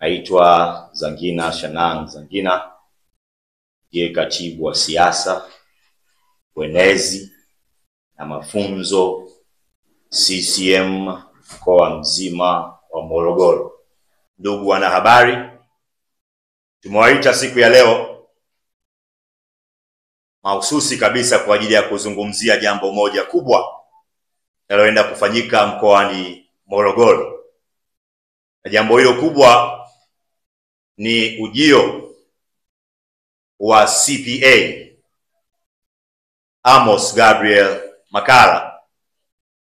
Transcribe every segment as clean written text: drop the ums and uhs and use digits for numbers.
Naitwa Zangina Shanang Zangina, ndiye katibu wa siasa, uenezi na mafunzo CCM mkoa mzima wa Morogoro. Ndugu wanahabari, tumewaita siku ya leo mahususi kabisa kwa ajili ya kuzungumzia jambo moja kubwa linaloenda kufanyika mkoani Morogoro. Na jambo hilo kubwa ni ujio wa CPA Amos Gabriel Makalla,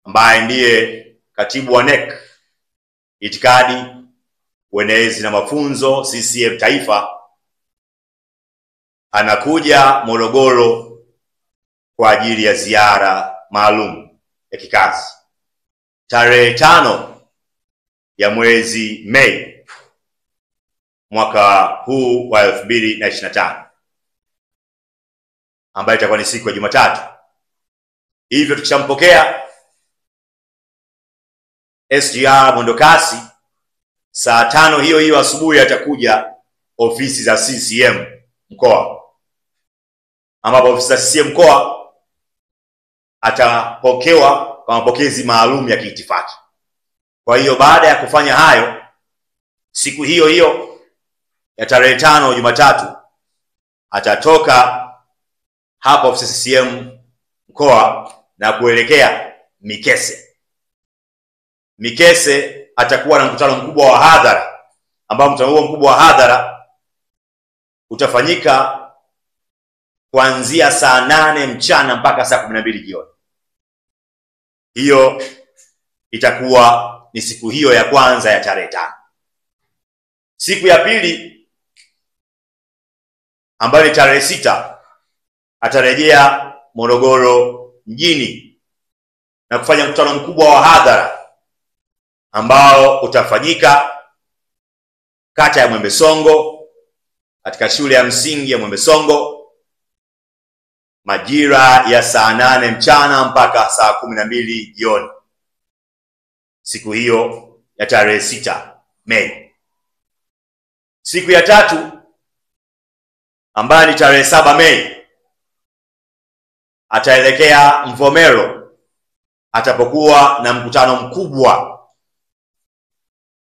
ambaye ndiye katibu wa NEC itikadi, uenezi na mafunzo CCM Taifa. Anakuja Morogoro kwa ajili ya ziara maalum ya kikazi tarehe 5 ya mwezi Mei mwaka huu wa 2025, ambayo itakuwa ni siku ya Jumatatu. Hivyo tukishampokea SGR Mwendokasi saa 5 hiyo hiyo asubuhi atakuja ofisi za CCM mkoa, ambapo ofisi za CCM mkoa atapokewa kwa mapokezi maalum ya kiitifaki. Kwa hiyo baada ya kufanya hayo, siku hiyo hiyo ya tarehe 5 Jumatatu atatoka hapa ofisi CCM mkoa na kuelekea Mikese. Mikese atakuwa na mkutano mkubwa wa hadhara, ambao mkutano huo mkubwa wa hadhara utafanyika kuanzia saa 8 mchana mpaka saa 12 jioni. Hiyo itakuwa ni siku hiyo ya kwanza ya tarehe 5. Siku ya pili, ambayo ni tarehe 6, atarejea Morogoro mjini na kufanya mkutano mkubwa wa hadhara ambao utafanyika kata ya Mwembesongo, katika shule ya msingi ya Mwembesongo, majira ya saa 8 mchana mpaka saa 12 jioni, siku hiyo ya tarehe 6 Mei. Siku ya tatu, ambayo ni tarehe 7 Mei, ataelekea Mvomero, atapokuwa na mkutano mkubwa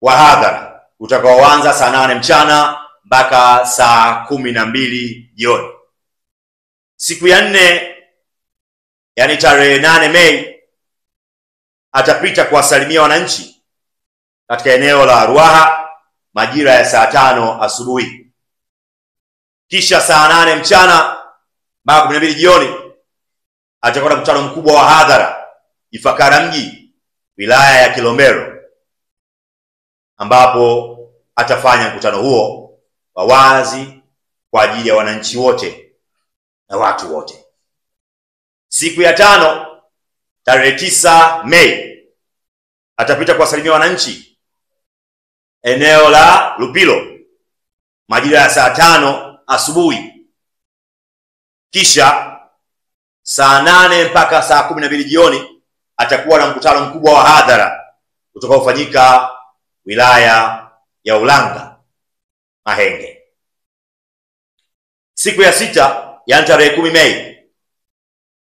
wa hadhara utakaoanza saa 8 mchana mpaka saa 12 jioni. Siku ya 4, yani tarehe 8 Mei, atapita kuwasalimia wananchi katika eneo la Ruaha majira ya saa 5 asubuhi. Kisha saa 8 mchana mpaka 12 jioni atakuwa na mkutano mkubwa wa hadhara Ifakara mji, wilaya ya Kilombero, ambapo atafanya mkutano huo wa wazi kwa ajili ya wananchi wote na watu wote. Siku ya 5, tarehe 9 Mei, atapita kuwasalimia wananchi eneo la Lupilo majira ya saa 5 asubuhi. Kisha saa 8 mpaka saa 12 jioni atakuwa na mkutano mkubwa wa hadhara utakaofanyika wilaya ya Ulanga Mahenge. Siku ya 6, yani tarehe 10 Mei,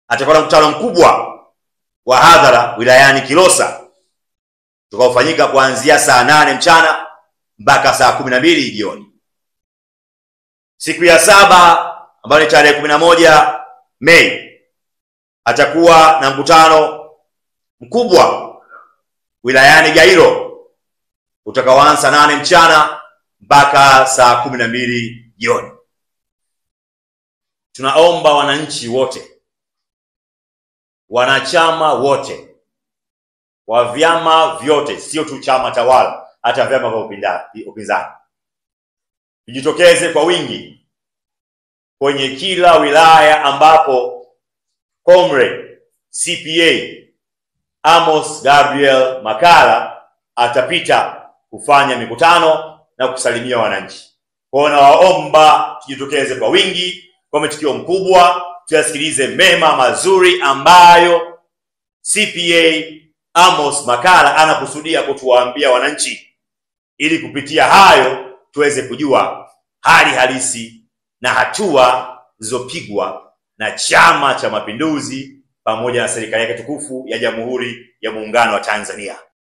atakuwa na mkutano mkubwa wa hadhara wilayani Kilosa utakaofanyika kuanzia saa 8 mchana mpaka saa 12 jioni. Siku ya 7, ambayo ni tarehe 11 Mei, atakuwa na mkutano mkubwa wilayani Gairo utakaoanza saa 8 mchana mpaka saa 12 jioni. Tunaomba wananchi wote, wanachama wote wa vyama vyote, sio tu chama tawala, hata vyama vya upinzani, tujitokeze kwa wingi kwenye kila wilaya ambapo Comrade CPA Amos Gabriel Makalla atapita kufanya mikutano na kusalimia wananchi. Kwa hiyo nawaomba tujitokeze kwa wingi kwa mtukio mkubwa, tuyasikilize mema mazuri ambayo CPA Amos Makalla anakusudia kutuwaambia wananchi ili kupitia hayo tuweze kujua hali halisi na hatua zilizopigwa na Chama cha Mapinduzi pamoja na serikali yake tukufu ya Jamhuri ya Muungano wa Tanzania.